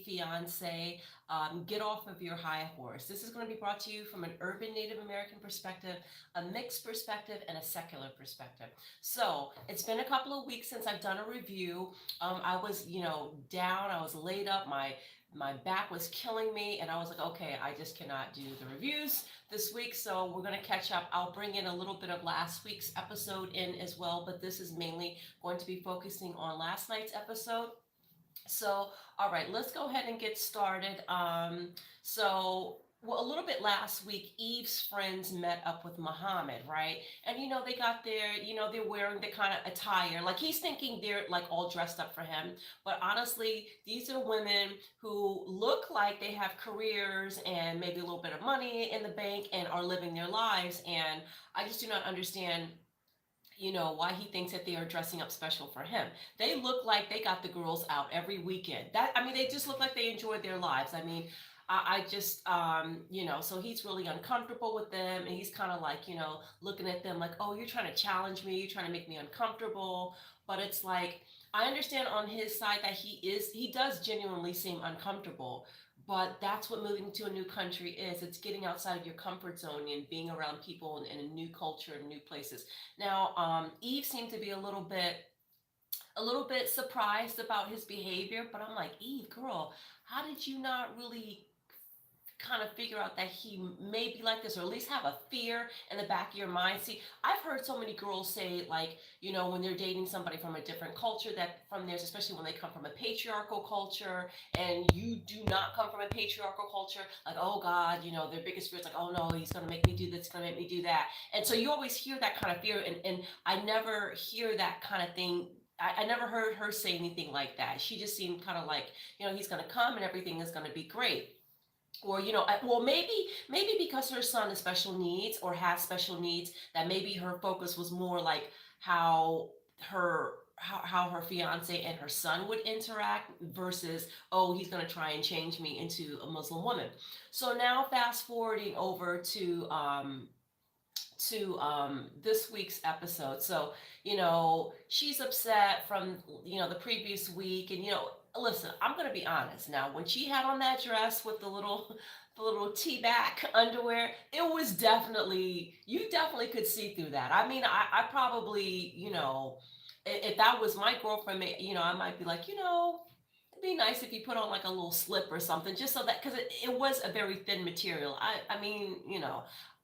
Fiancé. Get off of your high horse. This is going to be brought to you from an urban Native American perspective, a mixed perspective, and a secular perspective. So it's been a couple of weeks since I've done a review. I was, down. I was laid up. My back was killing me, and I was like, okay, I just cannot do the reviews this week, so we're going to catch up. I'll bring in a little bit of last week's episode in as well, but this is mainly going to be focusing on last night's episode. So, all right, let's go ahead and get started. Well, a little bit last week, Eve's friends met up with Muhammad, right? And they got their, they're wearing the kind of attire. Like he's thinking they're like all dressed up for him. But honestly, these are women who look like they have careers and maybe a little bit of money in the bank and are living their lives. And I just do not understand why he thinks that they are dressing up special for him. They look like they got the girls out every weekend. They just look like they enjoyed their lives. I just, so he's really uncomfortable with them, and he's kind of like, looking at them like, oh, you're trying to challenge me, you're trying to make me uncomfortable. But it's like, I understand on his side that he does genuinely seem uncomfortable, but that's what moving to a new country is. It's getting outside of your comfort zone and being around people in a new culture and new places. Now, Eve seemed to be a little bit surprised about his behavior, but I'm like, Eve, girl, how did you not really kind of figure out that he may be like this, or at least have a fear in the back of your mind? See, I've heard so many girls say, like, when they're dating somebody from a different culture, that from theirs, especially when they come from a patriarchal culture and you do not come from a patriarchal culture, like, oh God, their biggest fear is like, oh no, he's going to make me do this, going to make me do that. And so you always hear that kind of fear. And I never hear that kind of thing. I never heard her say anything like that. She just seemed kind of like, he's going to come and everything is going to be great. Or well, maybe because her son has special needs or has special needs, that maybe her focus was more like how her fiance and her son would interact versus, oh, he's going to try and change me into a Muslim woman. So now fast forwarding over to this week's episode. So, she's upset from, the previous week. And, listen, I'm going to be honest. Now, when she had on that dress with the little T-back underwear, it was definitely, you definitely could see through that. I probably, if that was my girlfriend, I might be like, it'd be nice if you put on like a little slip or something, just so that, because it was a very thin material.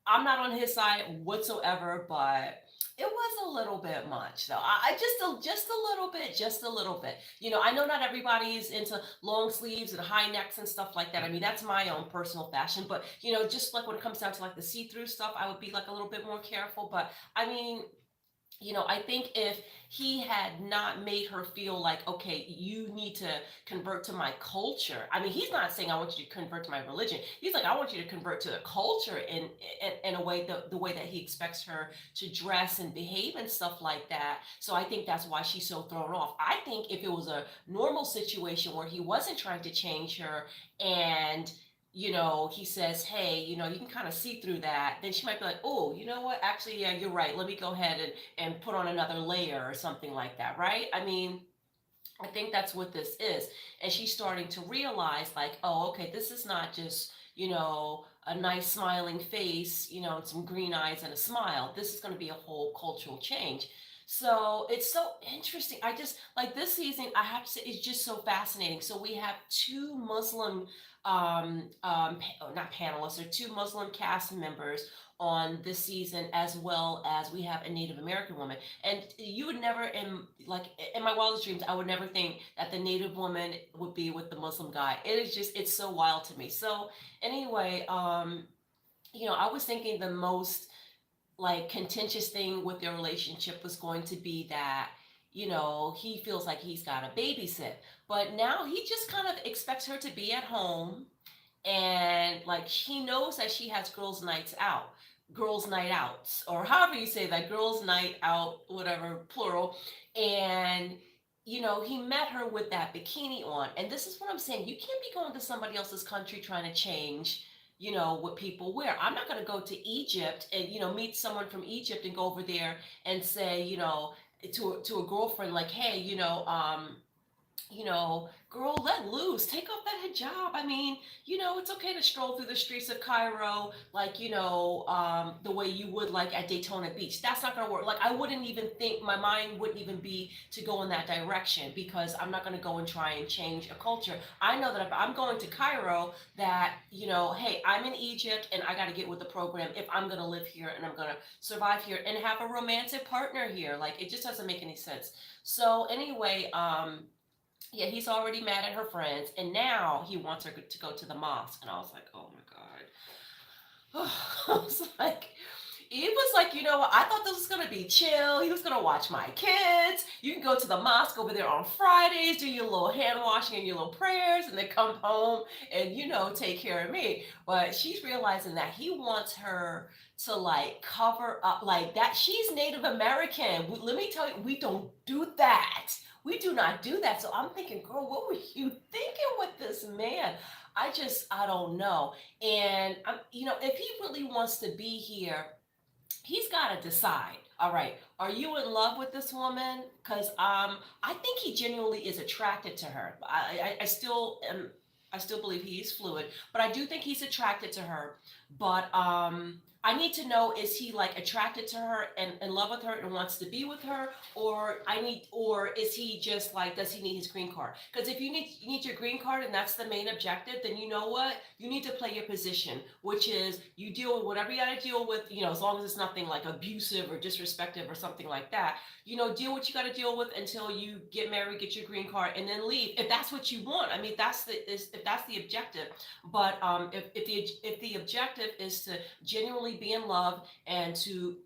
I'm not on his side whatsoever, but it was a little bit much though. Just a little bit. I know not everybody is into long sleeves and high necks and stuff like that. That's my own personal fashion, but just like when it comes down to like the see-through stuff, I would be like a little bit more careful. But I think if he had not made her feel like, okay, you need to convert to my culture. He's not saying I want you to convert to my religion. He's like, I want you to convert to the culture in a way, the way that he expects her to dress and behave and stuff like that. So I think that's why she's so thrown off. I think if it was a normal situation where he wasn't trying to change her, and he says, hey, you can kind of see through that, then she might be like, oh, you know what? Actually, yeah, you're right. Let me go ahead and put on another layer or something like that, right? I think that's what this is. And she's starting to realize, like, oh, okay, this is not just, a nice smiling face, and some green eyes and a smile. This is going to be a whole cultural change. So it's so interesting. I just like this season, I have to say, it's just so fascinating. So we have two Muslim, not panelists, or two Muslim cast members on this season, as well as we have a Native American woman. And you would never, in my wildest dreams, I would never think that the Native woman would be with the Muslim guy. It's so wild to me. So anyway, I was thinking the most like contentious thing with their relationship was going to be that he feels like he's got to babysit, but now he just kind of expects her to be at home, and like he knows that she has girls night outs, or however you say that, girls night out, whatever, plural. And he met her with that bikini on, and this is what I'm saying, you can't be going to somebody else's country trying to change what people wear. I'm not going to go to Egypt and, meet someone from Egypt and go over there and say, to a girlfriend, like, hey, girl, let loose. Take off that hijab. I mean, it's okay to stroll through the streets of Cairo like, the way you would like at Daytona Beach. That's not going to work. Like, I wouldn't even think, my mind wouldn't even be to go in that direction because I'm not going to go and try and change a culture. I know that if I'm going to Cairo, that, hey, I'm in Egypt and I got to get with the program if I'm going to live here and I'm going to survive here and have a romantic partner here. Like, it just doesn't make any sense. So, anyway, yeah, he's already mad at her friends, and now he wants her to go to the mosque. And I was like, oh my god. I was like, he was like, you know what? I thought this was gonna be chill. He was gonna watch my kids. You can go to the mosque over there on Fridays, do your little hand washing and your little prayers, and then come home and take care of me. But she's realizing that he wants her to like cover up like that. She's Native American. Let me tell you, we don't do that. We do not do that. So I'm thinking, girl, what were you thinking with this man? I don't know. And if he really wants to be here, he's got to decide. All right, are you in love with this woman? Because I think he genuinely is attracted to her. I still am. I still believe he's fluid, but I do think he's attracted to her. But I need to know, is he like attracted to her and in love with her and wants to be with her, or is he just like, does he need his green card? Because if you need your green card and that's the main objective, then you know what, you need to play your position, which is you deal with whatever you got to deal with, as long as it's nothing like abusive or disrespectful or something like that. Deal what you got to deal with until you get married, get your green card, and then leave if that's what you want. I mean, if that's the objective. But if the objective is to genuinely be in love and to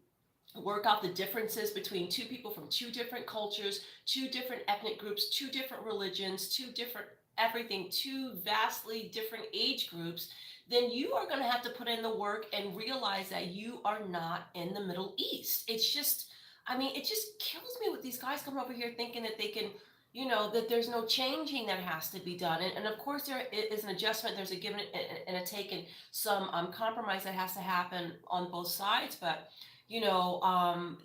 work out the differences between two people from two different cultures, two different ethnic groups, two different religions, two different everything, two vastly different age groups, then you are going to have to put in the work and realize that you are not in the Middle East. It's just, I mean, it just kills me with these guys coming over here thinking that they can, that there's no changing that has to be done. And of course, there is an adjustment, there's a give and a take, and some compromise that has to happen on both sides. But, you know, um,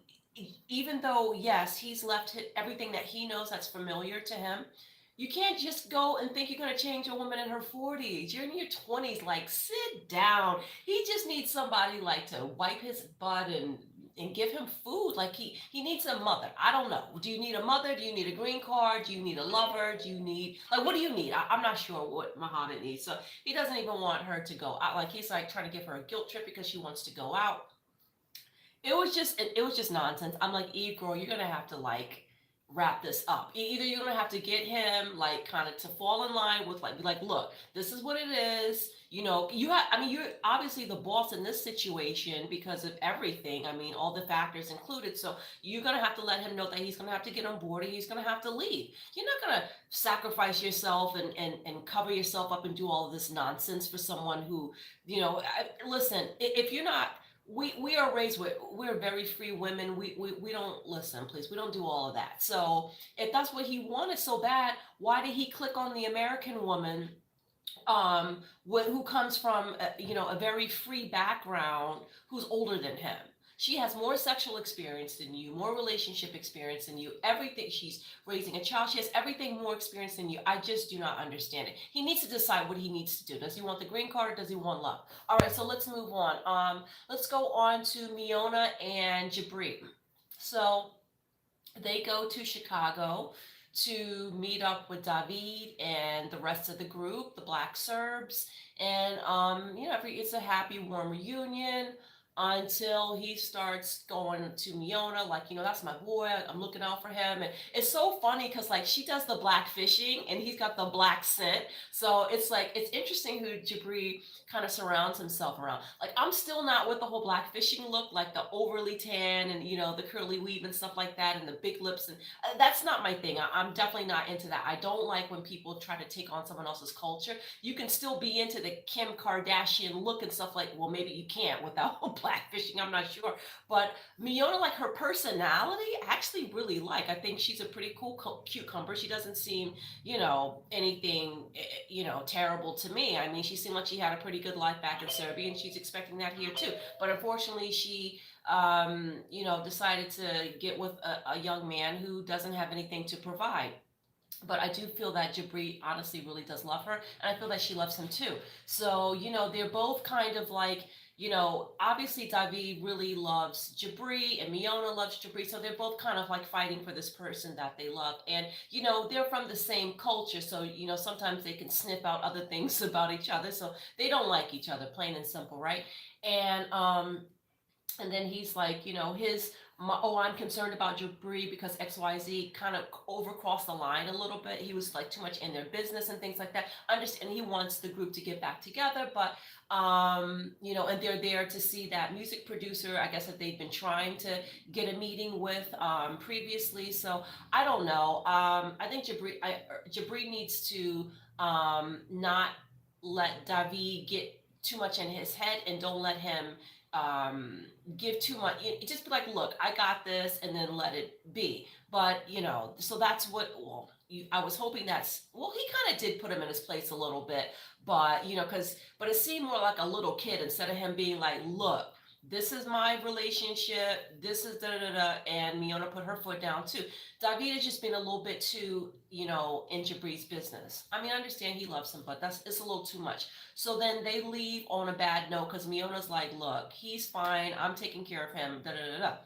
even though, yes, he's left everything that he knows that's familiar to him, you can't just go and think you're going to change a woman in her 40s. You're in your 20s. Like, sit down. He just needs somebody like to wipe his butt and give him food. Like, he needs a mother. I don't know. Do you need a mother? Do you need a green card? Do you need a lover? Do you need, like, what do you need? I'm not sure what Muhammad needs. So he doesn't even want her to go out. Like, he's like trying to give her a guilt trip because she wants to go out. It was just nonsense. I'm like, Eve, girl, you're gonna have to like wrap this up. Either you're gonna have to get him like kind of to fall in line with like, be like, look, this is what it is. I mean, you're obviously the boss in this situation because of everything. I mean, all the factors included. So you're gonna have to let him know that he's gonna have to get on board and he's gonna have to leave. You're not gonna sacrifice yourself and cover yourself up and do all of this nonsense for someone who, listen, if you're not, we are raised with, we're very free women. We don't, listen, please, we don't do all of that. So if that's what he wanted so bad, why did he click on the American woman, who comes from a very free background, who's older than him? She has more sexual experience than you, more relationship experience than you, everything. She's raising a child. She has everything more experience than you. I just do not understand it. He needs to decide what he needs to do. Does he want the green card or does he want love? All right, so let's move on. Let's go on to Miona and Jabri. So they go to Chicago to meet up with David and the rest of the group, the Black Serbs, and it's a happy, warm reunion until he starts going to Miona, like, that's my boy, I'm looking out for him. And it's so funny because like she does the black fishing and he's got the black scent. So it's like, it's interesting who Jabri kind of surrounds himself around. Like, I'm still not with the whole black fishing look, like the overly tan and the curly weave and stuff like that and the big lips, and that's not my thing. I'm definitely not into that. I don't like when people try to take on someone else's culture. You can still be into the Kim Kardashian look and stuff, like, well, maybe you can't without black fishing, I'm not sure. But Miona, like, her personality, I actually really like. I think she's a pretty cool cucumber. She doesn't seem, anything, terrible to me. I mean, she seemed like she had a pretty good life back in Serbia, and she's expecting that here too. But unfortunately, she, decided to get with a young man who doesn't have anything to provide. but I do feel that Jabri honestly really does love her, and I feel that she loves him too. So, they're both kind of like, obviously Davi really loves Jabri, and Miona loves Jabri, so they're both kind of like fighting for this person that they love. And, they're from the same culture, so, sometimes they can sniff out other things about each other, so they don't like each other, plain and simple, right? And then he's like, oh, I'm concerned about Jabri because XYZ kind of overcrossed the line a little bit. He was like too much in their business and things like that. Understand he wants the group to get back together, but and they're there to see that music producer, I guess, that they've been trying to get a meeting with previously. So I don't know. I think Jabri needs to not let Davi get too much in his head, and don't let him um, give too much. Just be like, look, I got this, and then let it be. But so that's what. Well, I was hoping that's. Well, he kind of did put him in his place a little bit, but but it seemed more like a little kid instead of him being like, look. This is my relationship. This is da da da, and Miona put her foot down too. Davina's just been a little bit too, in Jabri's business. I mean, I understand he loves him, but it's a little too much. So then they leave on a bad note because Miona's like, look, he's fine. I'm taking care of him. Da da da da.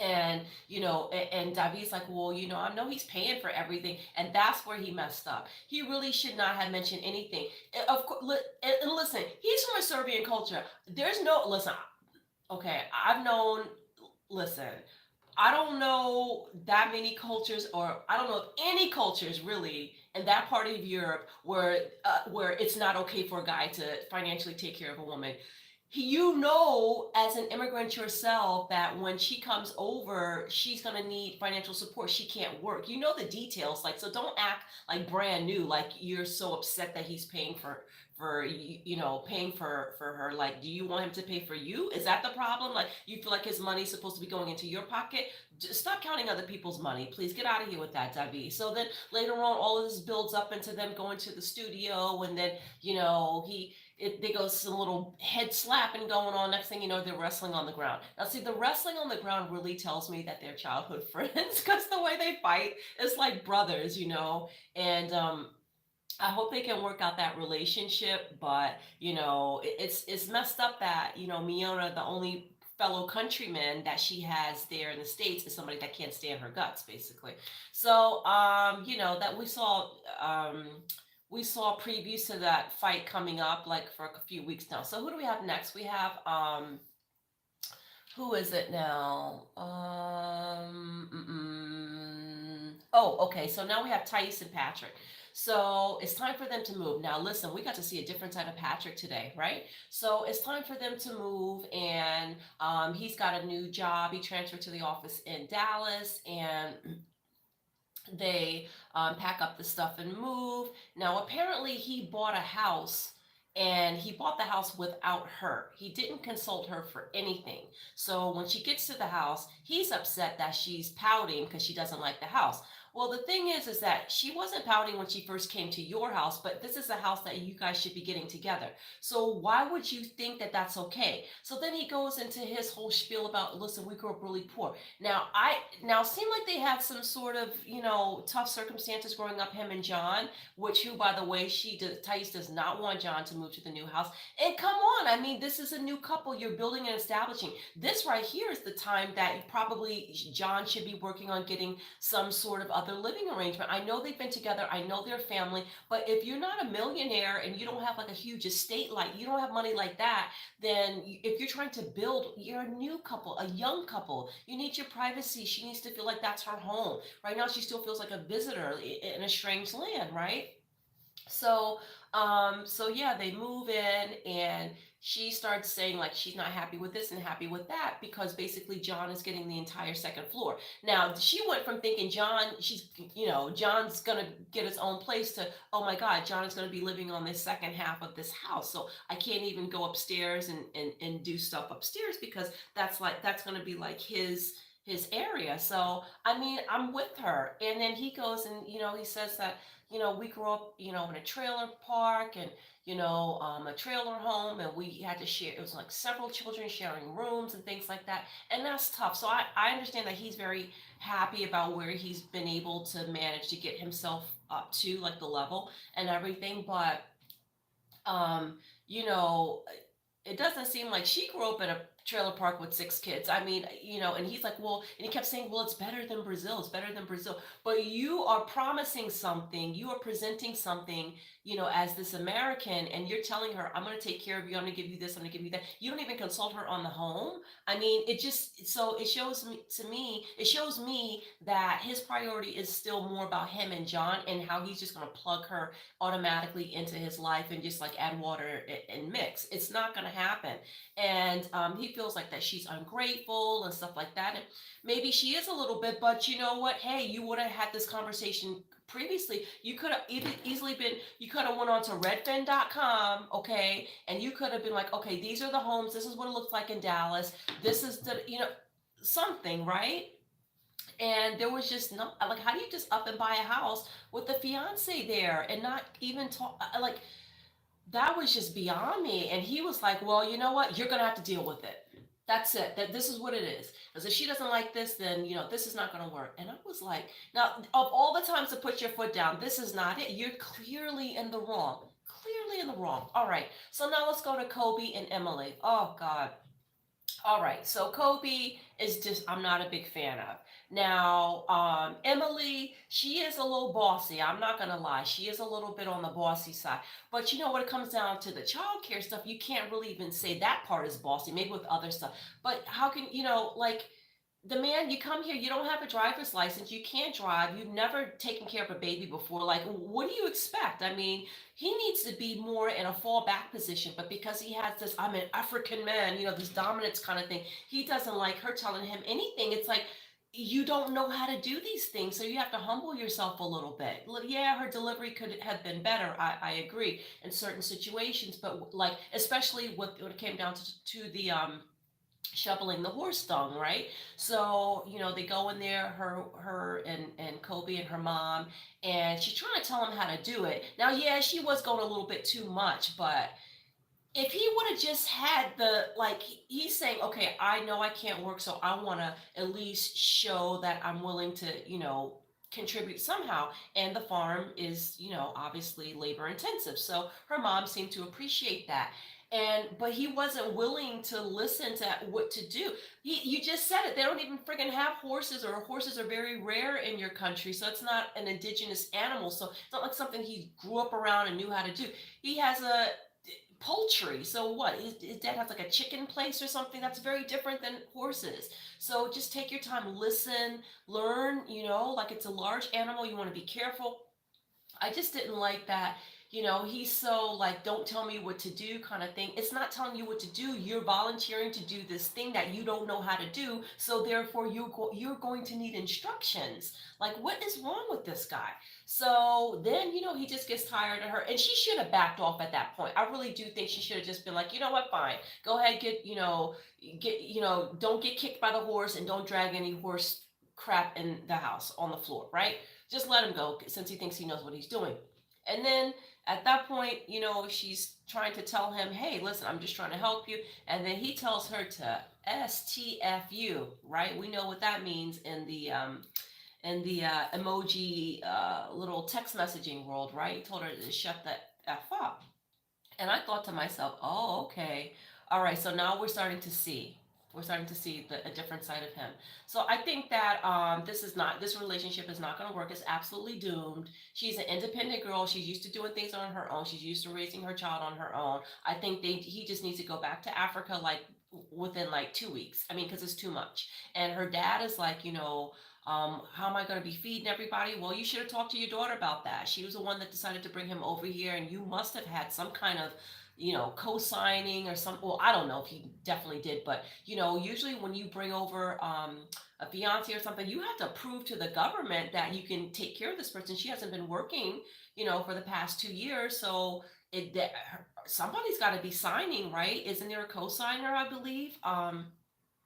And and David's like, well, I know he's paying for everything, and that's where he messed up. He really should not have mentioned anything. Of course, and listen, he's from a Serbian culture. There's no listen. Okay, I've known. Listen, I don't know that many cultures, or I don't know if any cultures really in that part of Europe where it's not okay for a guy to financially take care of a woman. As an immigrant yourself, that when she comes over, she's going to need financial support. She can't work. You know the details, like, so don't act like brand new, like you're so upset that he's paying paying for her. Like, do you want him to pay for you? Is that the problem? Like, you feel like his money's supposed to be going into your pocket? Just stop counting other people's money. Please get out of here with that, Debbie. So then later on, all of this builds up into them going to the studio, and then they go some little head slapping going on. Next thing you know, they're wrestling on the ground. Now, see, the wrestling on the ground really tells me that they're childhood friends, because the way they fight is like brothers, and I hope they can work out that relationship. But it's messed up that Miona, the only fellow countryman that she has there in the States, is somebody that can't stand her guts, basically. So that we saw previews to that fight coming up like for a few weeks now. So who do we have next? We have who is it now? Oh, okay. So now we have Thais and Patrick. So it's time for them to move. Now, listen, we got to see a different side of Patrick today, right? So it's time for them to move, and he's got a new job. He transferred to the office in Dallas, and they pack up the stuff and move. Now, apparently, he bought a house, and he bought the house without her. He didn't consult her for anything. So when she gets to the house, he's upset that she's pouting because she doesn't like the house. Well, the thing is that she wasn't pouting when she first came to your house, but this is a house that you guys should be getting together. So why would you think that that's okay? So then he goes into his whole spiel about, listen, we grew up really poor. Now it seemed like they had some sort of tough circumstances growing up, him and John, who, by the way, Thais does not want John to move to the new house. And come on, I mean, this is a new couple you're building and establishing. This right here is the time that probably John should be working on getting some sort of other living arrangement. I know they've been together, I know they're family, but if you're not a millionaire and you don't have like a huge estate, like you don't have money like that, then if you're trying to build, you're a new couple, a young couple, you need your privacy. She needs to feel like that's her home. Right now she still feels like a visitor in a strange land, right? So so yeah, they move in, and she starts saying like she's not happy with this and happy with that, because basically John is getting the entire second floor. Now she went from thinking John's gonna get his own place to, oh my God, John is gonna be living on this second half of this house. So I can't even go upstairs and do stuff upstairs, because that's gonna be like his area. So, I mean, I'm with her. And then he goes and, he says that, we grew up, in a trailer park and, a trailer home, and we had to share, it was like several children sharing rooms and things like that. And that's tough. So I understand that he's very happy about where he's been able to manage to get himself up to, like, the level and everything. But, um, you know, it doesn't seem like she grew up in a trailer park with 6 kids. I mean, and he's like, well, and he kept saying, well, it's better than Brazil. It's better than Brazil. But you are promising something. You are presenting something, as this American, and you're telling her, I'm going to take care of you. I'm going to give you this. I'm going to give you that. You don't even consult her on the home. I mean, so it shows me, it shows me that his priority is still more about him and John, and how he's just going to plug her automatically into his life and just like add water and mix. It's not going to happen. And he feels like that she's ungrateful and stuff like that. And maybe she is a little bit, but you know what? Hey, you would have had this conversation previously. You could have easily been, you could have went on to redfin.com, okay, and you could have been like, okay, these are the homes, this is what it looks like in Dallas, this is the, something, right? And there was just no, like, how do you just up and buy a house with the fiance there and not even talk, like, that was just beyond me. And he was like, well, you know what, you're gonna have to deal with it. That's it. That this is what it is. Because if she doesn't like this, then this is not going to work. And I was like, now of all the times to put your foot down, this is not it. You're clearly in the wrong. Clearly in the wrong. All right. So now let's go to Kobe and Emily. Oh God. All right, so Kobe is just, I'm not a big fan of. Now, Emily, she is a little bossy. I'm not gonna lie, she is a little bit on the bossy side. But when it comes down to the childcare stuff, you can't really even say that part is bossy. Maybe with other stuff, but how can like, the man, you come here, you don't have a driver's license, you can't drive, you've never taken care of a baby before. Like, what do you expect? I mean, he needs to be more in a fallback position, but because he has this, I'm an African man, this dominance kind of thing, he doesn't like her telling him anything. It's like, you don't know how to do these things, so you have to humble yourself a little bit. Yeah, her delivery could have been better. I agree in certain situations, but like, especially when it came down to the shoveling the horse dung, right? So, they go in there, her and Kobe and her mom, and she's trying to tell him how to do it. Now, yeah, she was going a little bit too much, but if he would have just had the, like, he's saying, okay, I know I can't work, so I want to at least show that I'm willing to, contribute somehow. And the farm is, obviously labor intensive. So her mom seemed to appreciate that. But he wasn't willing to listen to what to do. You just said it. They don't even freaking have horses, or horses are very rare in your country. So it's not an indigenous animal. So it's not like something he grew up around and knew how to do. He has a poultry. So what? His dad has like a chicken place or something. That's very different than horses. So just take your time, listen, learn, like, it's a large animal. You want to be careful. I just didn't like that. He's so like, don't tell me what to do kind of thing. It's not telling you what to do. You're volunteering to do this thing that you don't know how to do. So therefore, you're going to need instructions. Like, what is wrong with this guy? So then, he just gets tired of her, and she should have backed off at that point. I really do think she should have just been like, you know what, fine, go ahead, don't get kicked by the horse, and don't drag any horse crap in the house on the floor, right? Just let him go, since he thinks he knows what he's doing. And then at that point, she's trying to tell him, hey, listen, I'm just trying to help you. And then he tells her to STFU, right? We know what that means in the emoji little text messaging world, right? He told her to shut the F up. And I thought to myself, oh, okay. All right, so now we're starting to see. We're starting to see a different side of him. So I think that this relationship is not going to work. It's absolutely doomed. She's an independent girl. She's used to doing things on her own. She's used to raising her child on her own. I think he just needs to go back to Africa, like, within like 2 weeks. I mean, because it's too much. And her dad is like, how am I going to be feeding everybody? Well, you should have talked to your daughter about that. She was the one that decided to bring him over here, and you must have had some kind of, co-signing or some, well, I don't know if he definitely did, but, usually when you bring over a fiance or something, you have to prove to the government that you can take care of this person. She hasn't been working, for the past 2 years. So somebody's got to be signing, right? Isn't there a co-signer, I believe?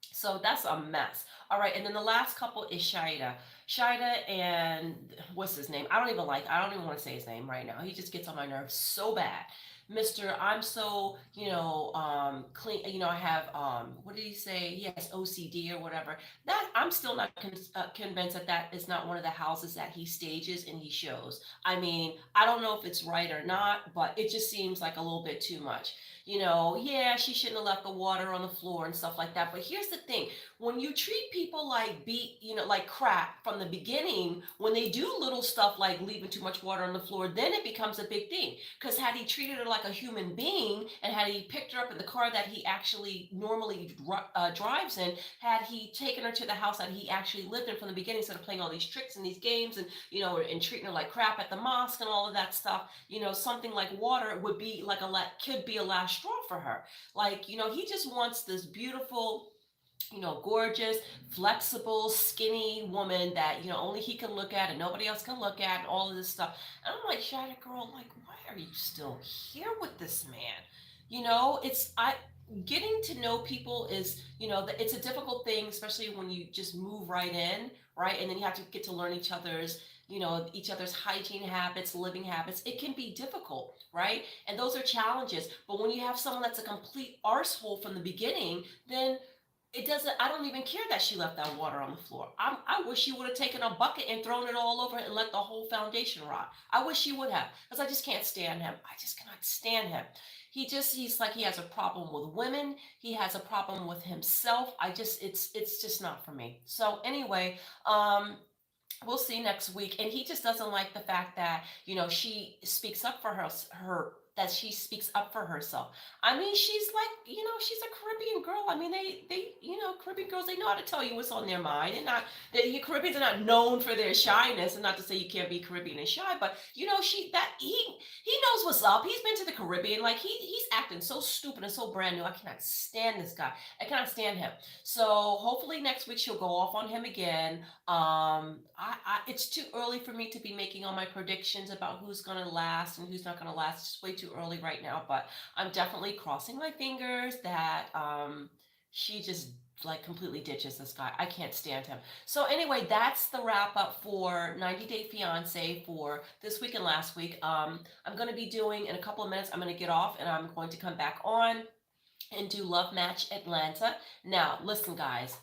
So that's a mess. All right, and then the last couple is Shida. Shida and what's his name? I don't even want to say his name right now. He just gets on my nerves so bad. Mr. I'm so, clean, I have what did he say? He has OCD or whatever. That I'm still not convinced that that is not one of the houses that he stages and he shows. I mean, I don't know if it's right or not, but it just seems like a little bit too much. Yeah, she shouldn't have left the water on the floor and stuff like that. But here's the thing, when you treat people like crap from the beginning, when they do little stuff like leaving too much water on the floor, then it becomes a big thing. Because had he treated her like a human being and had he picked her up in the car that he actually normally drives in, had he taken her to the house that he actually lived in from the beginning instead of playing all these tricks and these games and treating her like crap at the mosque and all of that stuff, something like water would be like could be a last straw for her. Like, he just wants this beautiful, gorgeous, flexible, skinny woman that, only he can look at and nobody else can look at and all of this stuff. And I'm like, Shadow Girl, like, why are you still here with this man? It's I getting to know people is, it's a difficult thing, especially when you just move right in, right? And then you have to get to learn each other's hygiene habits, living habits. It can be difficult, right? And those are challenges. But when you have someone that's a complete arsehole from the beginning, then it doesn't, I don't even care that she left that water on the floor. I wish she would have taken a bucket and thrown it all over and let the whole foundation rot. I wish she would have, because I just can't stand him. I just cannot stand him. He's like, he has a problem with women. He has a problem with himself. It's just not for me. So anyway, we'll see next week. And he just doesn't like the fact that, she speaks up for that she speaks up for herself. I mean, she's like, she's a Caribbean girl. I mean, Caribbean girls, they know how to tell you what's on their mind. And not the Caribbeans are not known for their shyness, and not to say you can't be Caribbean and shy, but he knows what's up. He's been to the Caribbean. Like he's acting so stupid and so brand new. I cannot stand this guy. I cannot stand him. So hopefully next week she'll go off on him again. It's too early for me to be making all my predictions about who's going to last and who's not going to last. It's way too early right now, but I'm definitely crossing my fingers that she just like completely ditches this guy. I can't stand him. So anyway, that's the wrap up for 90 Day Fiance for this week and last week. I'm going to be doing in a couple of minutes. I'm going to get off and I'm going to come back on and do Love Match Atlanta. Now, listen, guys,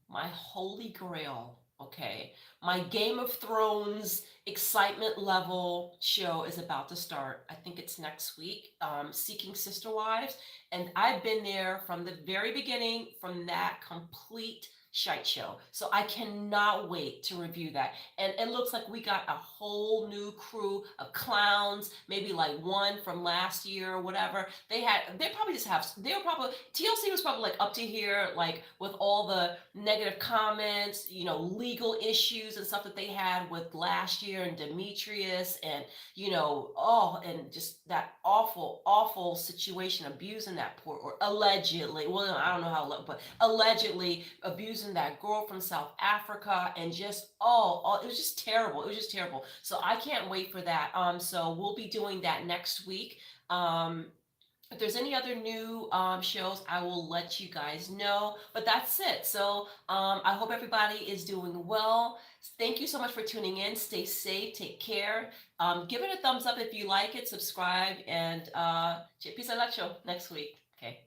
my holy grail, okay? My Game of Thrones excitement level show is about to start. I think it's next week, Seeking Sister Wives. And I've been there from the very beginning, from that complete shite show. So I cannot wait to review that. And it looks like we got a whole new crew of clowns, maybe like one from last year or whatever. They were probably, TLC was probably like up to here, like with all the negative comments, legal issues and stuff that they had with last year and Demetrius and, and just that awful, awful situation, abusing that poor, or allegedly, well, I don't know how, but allegedly abusing that girl from South Africa, and just it was just terrible. It was just terrible. So I can't wait for that. So we'll be doing that next week. If there's any other new shows, I will let you guys know. But that's it. So I hope everybody is doing well. Thank you so much for tuning in. Stay safe. Take care. Give it a thumbs up if you like it. Subscribe. And peace out next week. Okay.